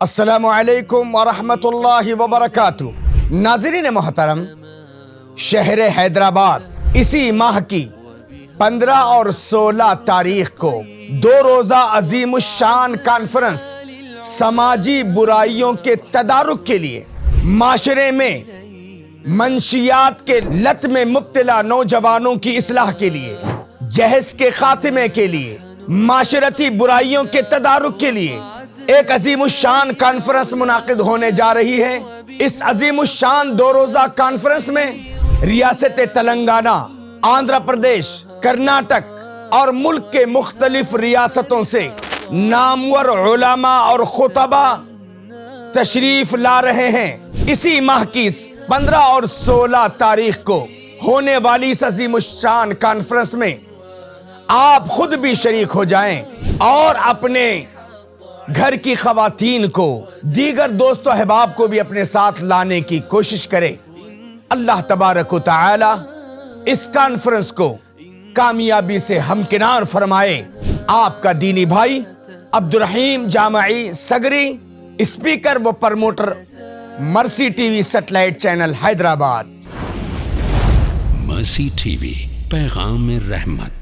السلام علیکم ورحمۃ اللہ وبرکاتہ۔ ناظرین محترم، شہر حیدرآباد اسی ماہ کی 15 اور 16 تاریخ کو 2 روزہ عظیم الشان کانفرنس سماجی برائیوں کے تدارک کے لیے، معاشرے میں منشیات کے لت میں مبتلا نوجوانوں کی اصلاح کے لیے، جہیز کے خاتمے کے لیے، معاشرتی برائیوں کے تدارک کے لیے ایک عظیم الشان کانفرنس منعقد ہونے جا رہی ہے۔ اس عظیم الشان 2 روزہ کانفرنس میں ریاست تلنگانہ، آندھرا پردیش، کرناٹک اور ملک کے مختلف ریاستوں سے نامور علماء اور خطبہ تشریف لا رہے ہیں۔ اسی ماہ کی 15 اور 16 تاریخ کو ہونے والی اس عظیم الشان کانفرنس میں آپ خود بھی شریک ہو جائیں اور اپنے گھر کی خواتین کو، دیگر دوست و احباب کو بھی اپنے ساتھ لانے کی کوشش کریں۔ اللہ تبارک و تعالی اس کانفرنس کو کامیابی سے ہمکنار فرمائے۔ آپ کا دینی بھائی عبدالرحیم جامعی سگری، اسپیکر و پروموٹر، مرسی T V satellite channel Hyderabad. مرسی ٹی وی، پیغام رحمت۔